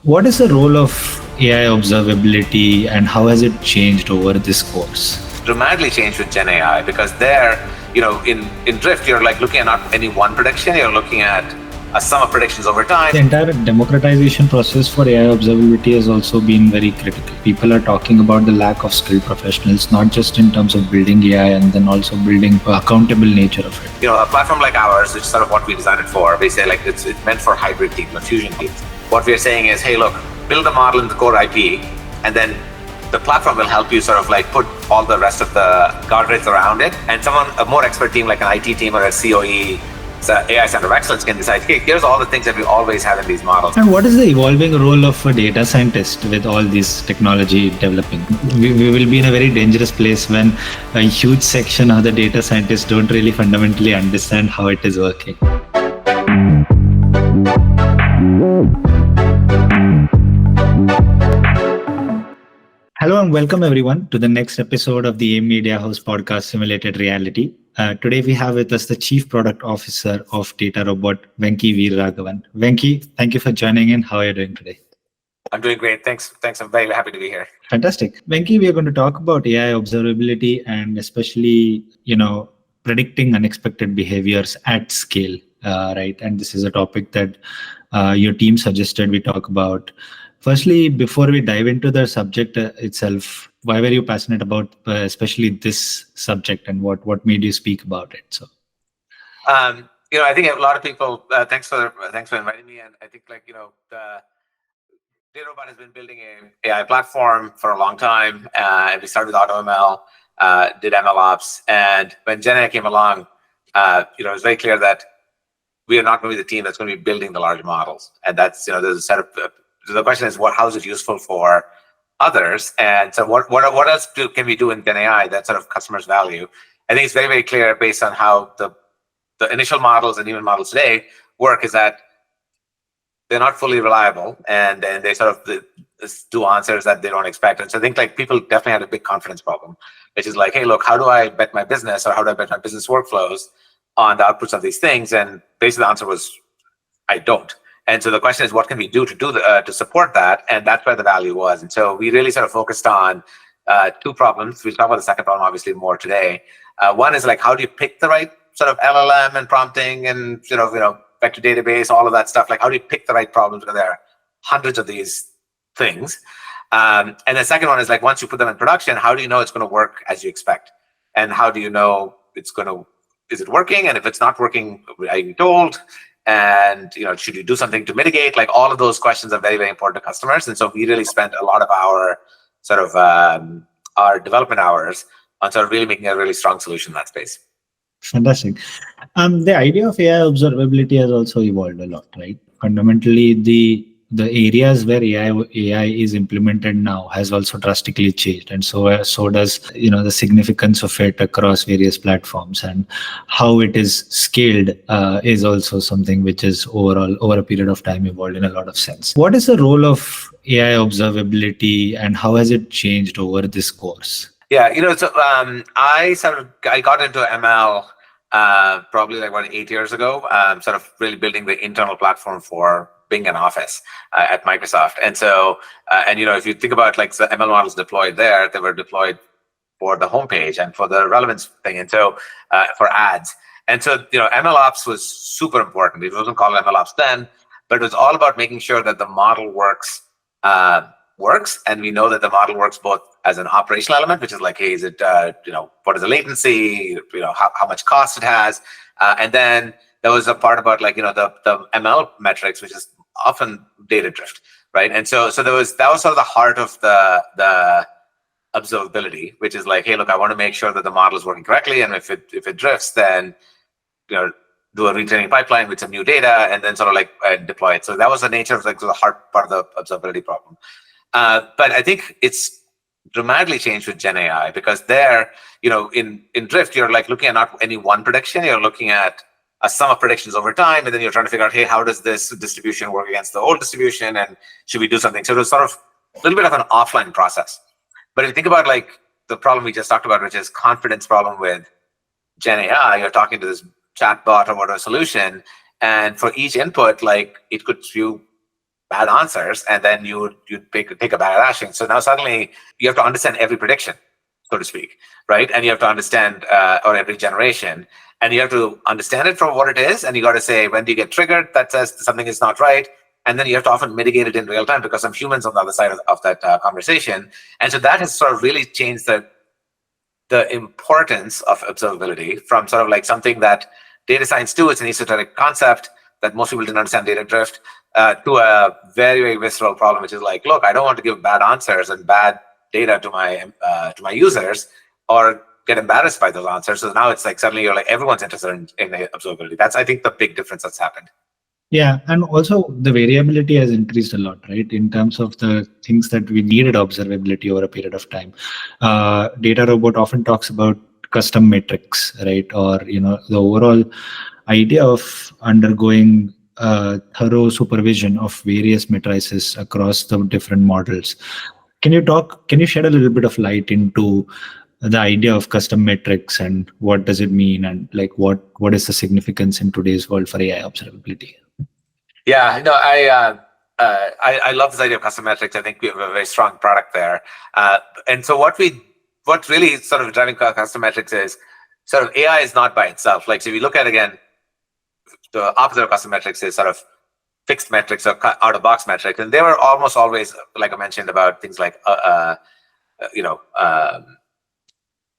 What is the role of AI observability and how has it changed over this course? Dramatically changed with Gen AI because in Drift, you're like looking at not any one prediction, you're looking at a sum of predictions over time. The entire democratization process for AI observability has also been very critical. People are talking about the lack of skilled professionals, not just in terms of building AI and then also building accountable nature of it. A platform like ours, which is sort of what we designed it for, we say like it's meant for hybrid teams or fusion teams. What we're saying is, hey, look, build a model in the core IP, and then the platform will help you sort of like put all the rest of the guardrails around it. And a more expert team like an IT team or a COE, AI Center of Excellence can decide, hey, here's all the things that we always have in these models. And what is the evolving role of a data scientist with all this technology developing? We will be in a very dangerous place when a huge section of the data scientists don't really fundamentally understand how it is working. Hello and welcome everyone to the next episode of the AIM Media House podcast Simulated Reality. Today we have with us the Chief Product Officer of DataRobot, Venky Veeraraghavan. Venky, thank you for joining in. How are you doing today? I'm doing great. Thanks. I'm very happy to be here. Fantastic. Venky, we are going to talk about AI observability and especially, predicting unexpected behaviors at scale, right? And this is a topic that your team suggested we talk about. Firstly, before we dive into the subject itself, why were you passionate about especially this subject and what made you speak about it? So, I think a lot of people. Thanks for inviting me. And I think DataRobot has been building an AI platform for a long time. And we started with AutoML, did MLOps, and when Gen AI came along, it was very clear that we are not going to be the team that's going to be building the large models. And that's there's a set of so the question is, how is it useful for others? And so what else can we do in Gen AI that sort of customers value? I think it's very, very clear based on how the initial models and even models today work is that they're not fully reliable and they sort of do answers that they don't expect. And so I think like people definitely had a big confidence problem, which is like, hey, look, how do I bet my business or how do I bet my business workflows on the outputs of these things? And basically the answer was, I don't. And so the question is, what can we do to support that? And that's where the value was. And so we really sort of focused on two problems. We'll talk about the second problem, obviously, more today. One is like, how do you pick the right sort of LLM and prompting and vector database, all of that stuff? Like, how do you pick the right problems when there are hundreds of these things? And the second one is like, once you put them in production, how do you know it's going to work as you expect? And how do you know is it working? And if it's not working, are you told? And should you do something to mitigate? Like all of those questions are very, very important to customers. And so we really spent a lot of our sort of our development hours on sort of really making a really strong solution in that space. Fantastic. The idea of AI observability has also evolved a lot, right? Fundamentally, the areas where AI is implemented now has also drastically changed, and so does the significance of it across various platforms, and how it is scaled is also something which is overall over a period of time evolved in a lot of sense. What is the role of AI observability and how has it changed over this course? Yeah, so I got into ML probably like about 8 years ago, sort of really building the internal platform for Bing and Office at Microsoft. And so, if you think about like the ML models deployed there, they were deployed for the homepage and for the relevance thing. And so for ads. And so, MLOps was super important. It wasn't called MLOps then, but it was all about making sure that the model works. And we know that the model works both as an operational element, which is like, hey, is it, what is the latency, how much cost it has. And then there was a part about like, the ML metrics, which is often data drift, right? And so that was sort of the heart of the observability, which is like, hey, look, I want to make sure that the model is working correctly. And if it drifts, then, do a retraining pipeline with some new data and then sort of like deploy it. So that was the nature of like the hard part of the observability problem. But I think it's dramatically changed with Gen AI because there, in Drift, you're like looking at not any one prediction, you're looking at a sum of predictions over time, and then you're trying to figure out, hey, how does this distribution work against the old distribution, and should we do something? So it was sort of a little bit of an offline process. But if you think about like the problem we just talked about, which is confidence problem with Gen AI, you're talking to this chatbot or whatever solution, and for each input, like it could spew bad answers, and then you take a bad action. So now suddenly you have to understand every prediction, so to speak, right? And you have to understand or every generation, and you have to understand it for what it is, and you got to say, when do you get triggered that says something is not right, and then you have to often mitigate it in real time because some humans on the other side of that conversation. And so that has sort of really changed the importance of observability from sort of like something that data science too, it's an esoteric concept that most people didn't understand data drift, to a very, very visceral problem, which is like, look, I don't want to give bad answers and bad data to my users or get embarrassed by those answers. So now it's like suddenly you're like, everyone's interested in observability. That's, I think, the big difference that's happened. Yeah, and also the variability has increased a lot, right? In terms of the things that we needed observability over a period of time. DataRobot often talks about custom metrics, right? Or the overall idea of undergoing thorough supervision of various matrices across the different models. Can you shed a little bit of light into the idea of custom metrics and what does it mean, and like what is the significance in today's world for AI observability? Yeah, no, I love this idea of custom metrics. I think we have a very strong product there. And so what's really sort of driving custom metrics is sort of AI is not by itself. Like, so if you look at, again, the opposite of custom metrics is sort of fixed metrics or out of box metrics. And they were almost always, like I mentioned, about things like,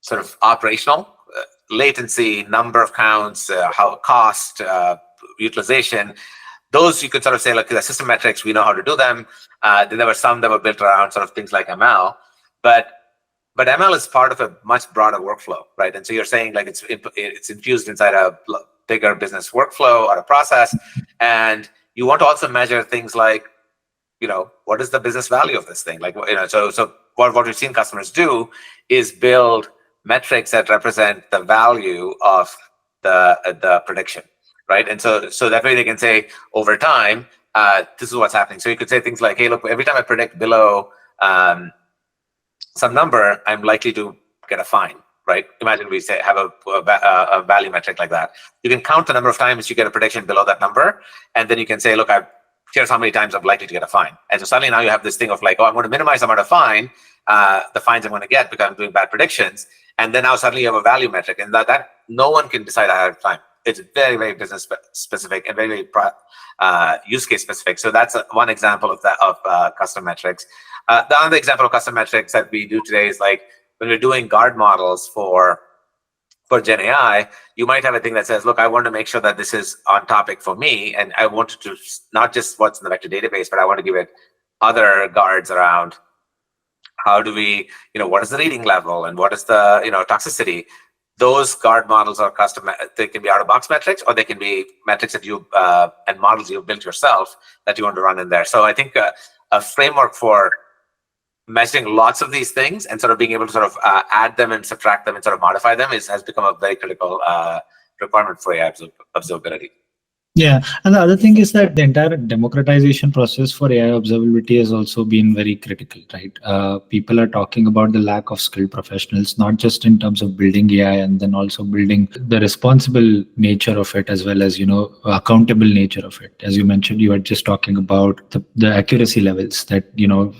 sort of operational, latency, number of counts, how cost, utilization. Those you could sort of say, like, the system metrics, we know how to do them. Then there were some that were built around sort of things like ML, but ML is part of a much broader workflow, right? And so you're saying like it's infused inside a bigger business workflow or a process, and you want to also measure things like, what is the business value of this thing? Like, so what we've seen customers do is build metrics that represent the value of the prediction, right? And so that way they can say over time, this is what's happening. So you could say things like, hey, look, every time I predict below some number, I'm likely to get a fine, right? Imagine we say have a value metric like that. You can count the number of times you get a prediction below that number, and then you can say, look, here's how many times I'm likely to get a fine. And so suddenly now you have this thing of like, oh, I'm going to minimize the amount of the fines I'm going to get because I'm doing bad predictions. And then now suddenly you have a value metric, and that no one can decide ahead of time. It's very, very business specific and very, very use case specific. So that's one example of custom metrics. The other example of custom metrics that we do today is like when we're doing guard models for Gen AI, you might have a thing that says, look, I want to make sure that this is on topic for me, and I want to not just what's in the vector database, but I want to give it other guards around how do we, what is the reading level and what is the, toxicity. Those guard models are custom. They can be out-of-box metrics, or they can be metrics that you and models you've built yourself that you want to run in there. So I think a framework for measuring lots of these things and sort of being able to sort of add them and subtract them and sort of modify them has become a very critical requirement for AI observability. Yeah, and the other thing is that the entire democratization process for AI observability has also been very critical, right? People are talking about the lack of skilled professionals, not just in terms of building AI and then also building the responsible nature of it, as well as, accountable nature of it. As you mentioned, you were just talking about the accuracy levels that,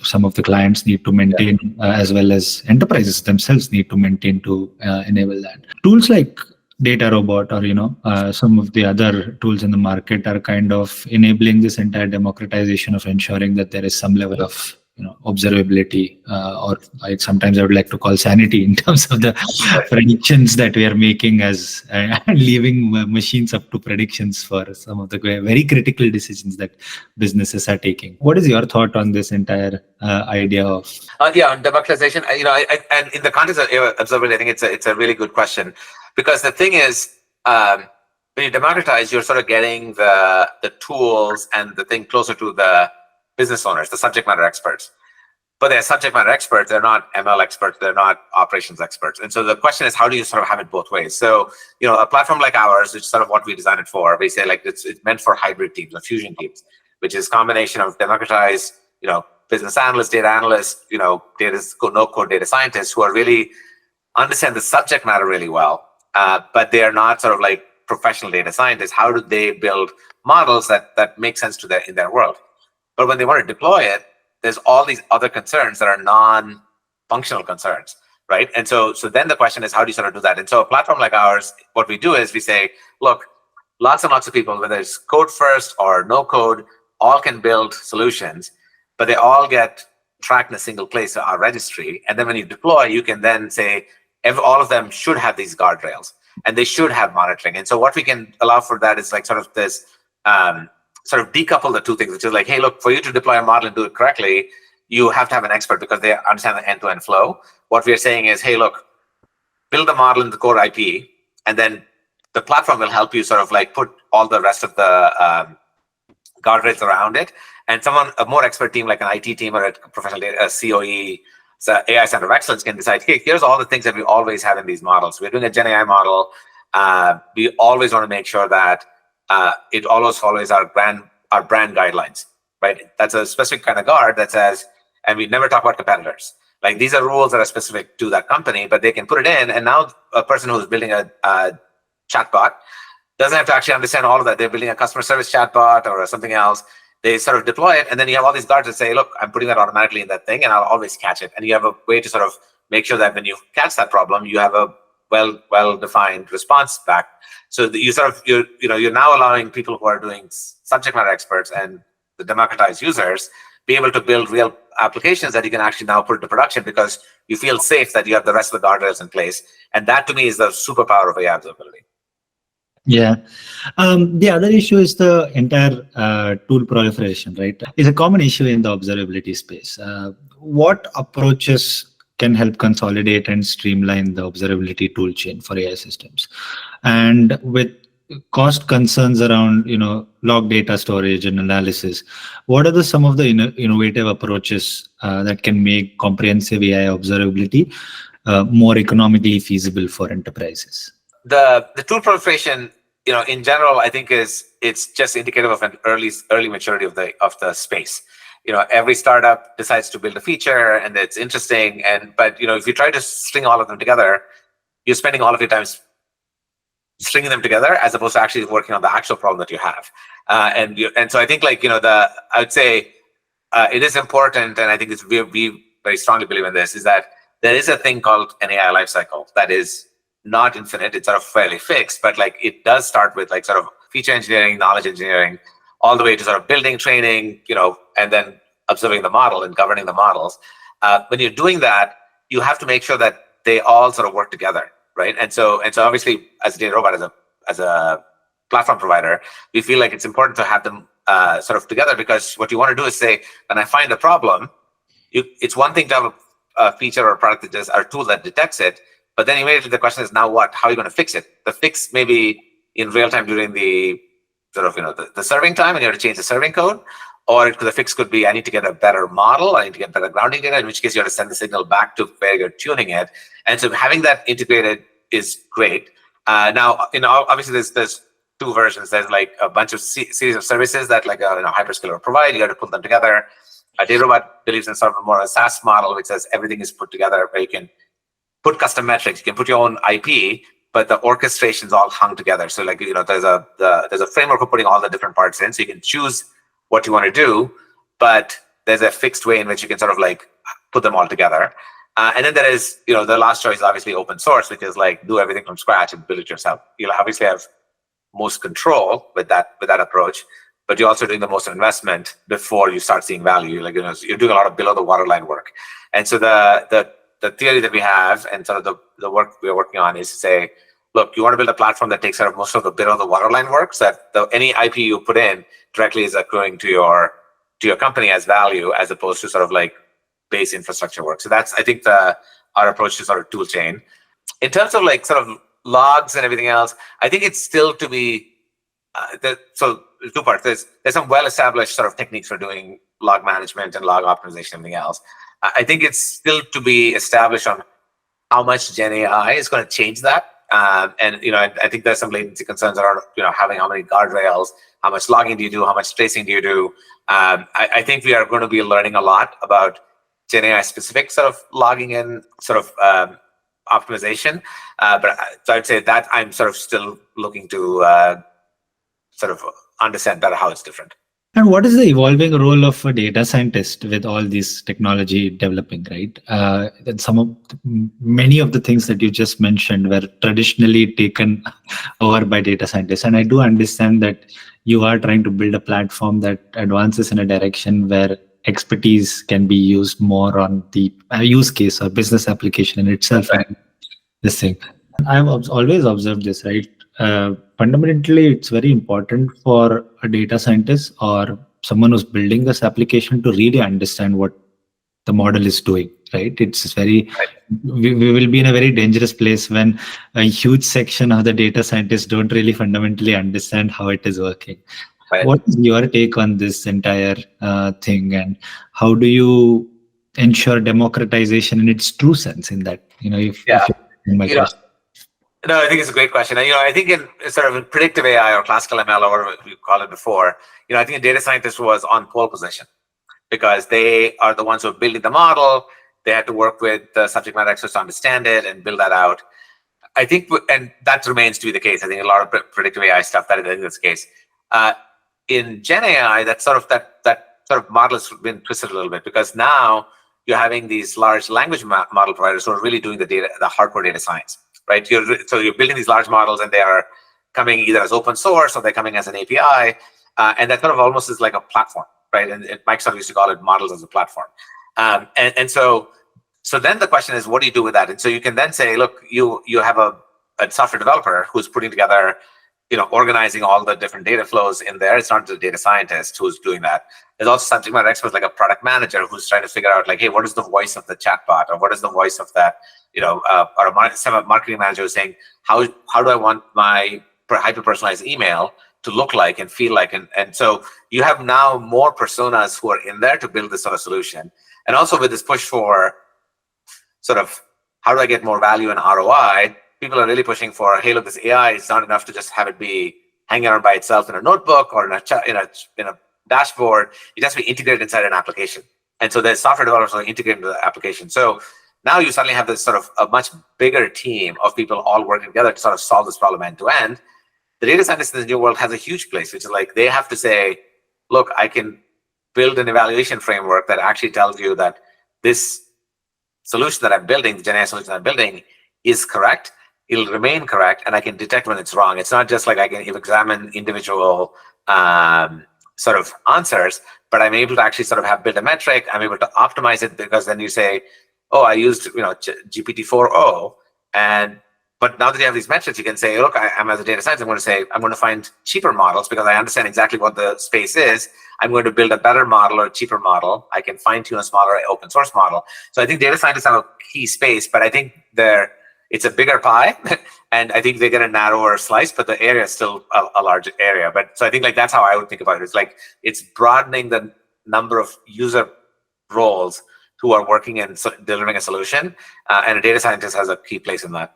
some of the clients need to maintain, as well as enterprises themselves need to maintain to enable that. Tools like DataRobot or some of the other tools in the market are kind of enabling this entire democratization of ensuring that there is some level of observability, or sometimes I would like to call sanity in terms of the predictions that we are making as leaving machines up to predictions for some of the very critical decisions that businesses are taking. What is your thought on this entire idea of? On democratization, and in the context of observability, I think it's a really good question. Because the thing is, when you democratize, you're sort of getting the tools and the thing closer to the business owners, the subject matter experts. But they're subject matter experts. They're not ML experts. They're not operations experts. And so the question is, how do you sort of have it both ways? So, a platform like ours, which is sort of what we designed it for, we say like it's meant for hybrid teams, or fusion teams, which is a combination of democratized, business analysts, data analysts, no-code data scientists who are really understand the subject matter really well. But they are not sort of like professional data scientists. How do they build models that make sense in their world? But when they want to deploy it, there's all these other concerns that are non-functional concerns, right? And so then the question is, how do you sort of do that? And so a platform like ours, what we do is we say, look, lots and lots of people, whether it's code first or no code, all can build solutions, but they all get tracked in a single place, our registry. And then when you deploy, you can then say, all of them should have these guardrails and they should have monitoring. And so what we can allow for that is like sort of this, sort of decouple the two things, which is like, hey, look, for you to deploy a model and do it correctly, you have to have an expert because they understand the end-to-end flow. What we're saying is, hey, look, build the model in the core IP, and then the platform will help you sort of like put all the rest of the guardrails around it. And a more expert team like an IT team or a professional data, a COE, so AI Center of Excellence can decide, hey, here's all the things that we always have in these models. We're doing a Gen AI model. We always want to make sure that it always follows our brand guidelines, right? That's a specific kind of guard that says, and we never talk about competitors. Like these are rules that are specific to that company, but they can put it in. And now a person who's building a chatbot doesn't have to actually understand all of that. They're building a customer service chatbot or something else. They sort of deploy it, and then you have all these guards that say, look, I'm putting that automatically in that thing, and I'll always catch it. And you have a way to sort of make sure that when you catch that problem, you have a well-defined response back. So that you're now allowing people who are doing subject matter experts and the democratized users be able to build real applications that you can actually now put into production because you feel safe that you have the rest of the guardrails in place. And that to me is the superpower of AI observability. Yeah. The other issue is the entire tool proliferation, right? It's a common issue in the observability space. What approaches can help consolidate and streamline the observability tool chain for AI systems? And with cost concerns around, log data storage and analysis, what are some of the innovative approaches that can make comprehensive AI observability more economically feasible for enterprises? The tool proliferation, in general, I think it's just indicative of an early maturity of the space. Every startup decides to build a feature and it's interesting, but if you try to string all of them together, you're spending all of your time stringing them together as opposed to actually working on the actual problem that you have. And so I think I would say it is important, and I think we very strongly believe in this, is that there is a thing called an AI lifecycle that is not infinite. It's sort of fairly fixed, but it does start with sort of feature engineering, knowledge engineering, all the way to sort of building, training, and then observing the model and governing the models. When you're doing that, you have to make sure that they all sort of work together, right? And so obviously, as a DataRobot, as a platform provider, we feel like it's important to have them sort of together, because what you want to do is say, when I find a problem, it's one thing to have a feature or a product that does, or a tool that detects it, but then immediately the question is, now what? How are you going to fix it? The fix may be in real time during the sort of the serving time, and you have to change the serving code, or the fix could be, I need to get a better model, I need to get better grounding data, in which case you have to send the signal back to where you're tuning it. And so having that integrated is great. Now, obviously there's two versions. There's a bunch of series of services that a hyperscale will provide. You got to put them together. DataRobot believes in sort of more a SaaS model, which says everything is put together, where you can put custom metrics, you can put your own IP, but the orchestration's all hung together. So there's a framework for putting all the different parts in, so you can choose what you want to do, but there's a fixed way in which you can sort of put them all together. And then there is, the last choice is obviously open source, which is do everything from scratch and build it yourself. You'll obviously have most control with that approach, but you're also doing the most investment before you start seeing value. You're doing a lot of below the waterline work. And so the theory that we have, and sort of the work we're working on, is to say, look, you want to build a platform that takes care of most of the below the waterline work, so that any IP you put in directly is accruing to your company as value, as opposed to sort of base infrastructure work. So that's, I think, our approach to sort of tool chain. In terms of sort of logs and everything else, I think it's still to be so two parts. There's some well-established sort of techniques for doing log management and log optimization and everything else. I think it's still to be established on how much Gen AI is going to change that. And I think there's some latency concerns around having how many guardrails, how much logging do you do, how much tracing do you do. I think we are going to be learning a lot about Gen AI specific sort of logging and sort of optimization. But so I'd say that I'm sort of still looking to sort of understand better how it's different. And what is the evolving role of a data scientist with all this technology developing, right? That many of the things that you just mentioned were traditionally taken over by data scientists. And I do understand that you are trying to build a platform that advances in a direction where expertise can be used more on the use case or business application in itself. Right. And this thing. I've always observed this, right? Fundamentally, it's very important for a data scientist or someone who's building this application to really understand what the model is doing, right? It's very, we will be in a very dangerous place when a huge section of the data scientists don't really fundamentally understand how it is working. Right. What is your take on this entire thing, and how do you ensure democratization in its true sense in that, if in my question? No, I think it's a great question. And, I think in sort of in predictive AI or classical ML or whatever you call it before, I think a data scientist was on pole position because they are the ones who are building the model. They had to work with the subject matter experts to understand it and build that out. I think, and that remains to be the case. I think a lot of predictive AI stuff, I think that's the case. In Gen AI, that sort of model has been twisted a little bit because now you're having these large language model providers who are really doing the hardcore data science. Right, so you're building these large models, and they are coming either as open source or they're coming as an API, and that sort of almost is like a platform, right? And Microsoft used to call it models as a platform. And so then the question is, what do you do with that? And so you can then say, look, you have a software developer who's putting together, organizing all the different data flows in there. It's not the data scientist who's doing that. There's also subject matter experts like a product manager who's trying to figure out, like, hey, what is the voice of the chatbot, or what is the voice of that, or a marketing manager who's saying, how do I want my hyper-personalized email to look like and feel like? And so you have now more personas who are in there to build this sort of solution. And also with this push for sort of, how do I get more value and ROI? People are really pushing for, hey, look, this AI is not enough to just have it be hanging around by itself in a notebook or in a dashboard. It has to be integrated inside an application. And so the software developers are integrated into the application. So now you suddenly have this sort of a much bigger team of people all working together to sort of solve this problem end to end. The data scientist in the new world has a huge place, which is like they have to say, look, I can build an evaluation framework that actually tells you that this solution that I'm building, the Gen AI solution I'm building, is correct. It'll remain correct, and I can detect when it's wrong. It's not just like I can examine individual sort of answers, but I'm able to actually sort of build a metric. I'm able to optimize it, because then you say, oh, I used GPT-4o, but now that you have these metrics, you can say, look, I'm as a data scientist, I'm going to find cheaper models because I understand exactly what the space is. I'm going to build a better model or a cheaper model. I can fine tune a smaller open source model. So I think data scientists have a key space, but I think it's a bigger pie, and I think they get a narrower slice, but the area is still a large area. But so I think that's how I would think about it. It's like it's broadening the number of user roles who are working and delivering a solution, and a data scientist has a key place in that.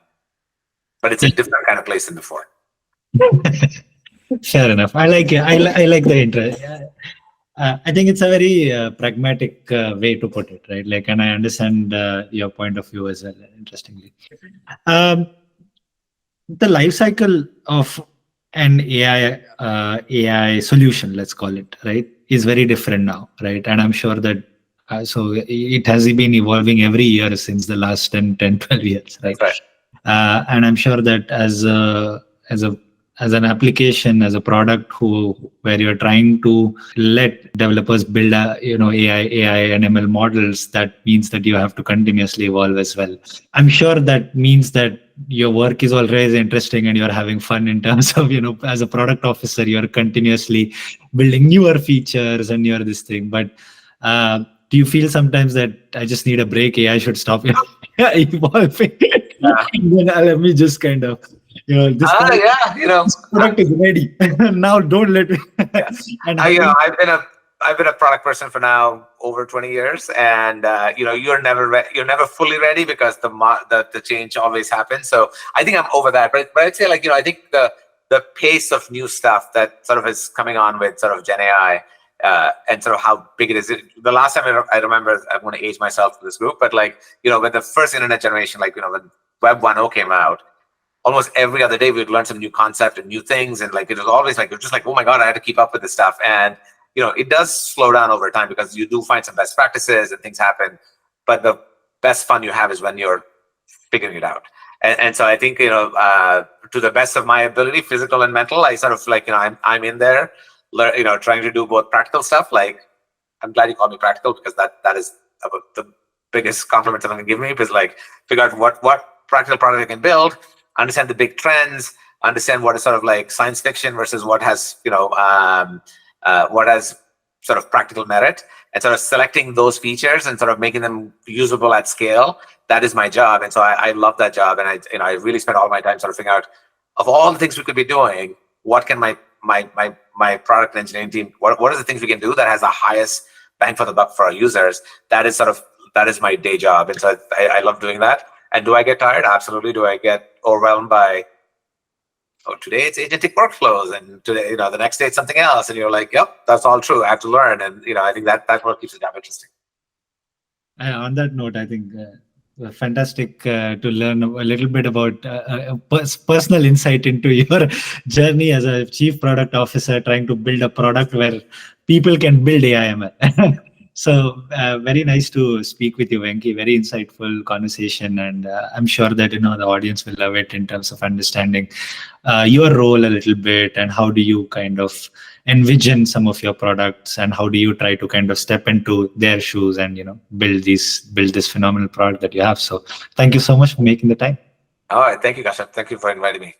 But it's a different kind of place than before. Fair enough. I like it. I like the interest. I think it's a very pragmatic way to put it, right? And I understand your point of view as well. Interestingly, the life cycle of an AI solution, let's call it, right, is very different now, right? And I'm sure that so it has been evolving every year since the last 10, 12 years, right? Right. And I'm sure that as an application, as a product where you're trying to let developers build AI and ML models, that means that you have to continuously evolve as well. I'm sure that means that your work is always interesting and you're having fun in terms of, as a product officer, you're continuously building newer features and newer this thing. But do you feel sometimes that I just need a break? AI should stop evolving. Then let me just kind of, this product is ready. Now don't let me. And I've been a product person for now over 20 years, and you're never fully ready because the change always happens. So I think I'm over that. But I'd say I think the pace of new stuff that sort of is coming on with sort of Gen AI. And sort of how big it is. The last time I remember, I'm going to age myself to this group, but when the first internet generation, when Web 1.0 came out, almost every other day we'd learn some new concept and new things, and it was always it was just oh my god, I had to keep up with this stuff. And it does slow down over time because you do find some best practices and things happen. But the best fun you have is when you're figuring it out. And so I think, to the best of my ability, physical and mental, I sort of I'm in there, trying to do both practical stuff. Like, I'm glad you called me practical, because that is about the biggest compliment someone can give me, because figure out what practical product I can build, understand the big trends, understand what is sort of like science fiction versus what has sort of practical merit, and sort of selecting those features and sort of making them usable at scale. That is my job, and so I love that job, and I really spend all my time sort of figuring out, of all the things we could be doing, what can my product and engineering team, what are the things we can do that has the highest bang for the buck for our users? That is my day job, and so I love doing that. And do I get tired? Absolutely. Do I get overwhelmed by, today it's agentic workflows, and today, the next day it's something else, and you're like, yep, that's all true. I have to learn, and I think that's what keeps the job interesting. On that note, I think fantastic to learn a little bit about personal insight into your journey as a chief product officer, trying to build a product where people can build AI/ML. So very nice to speak with you, Venky. Very insightful conversation, and I'm sure that the audience will love it in terms of understanding your role a little bit, and how do you kind of envision some of your products, and how do you try to kind of step into their shoes and build this phenomenal product that you have. So thank you so much for making the time. All right, thank you, Kashyap. Thank you for inviting me.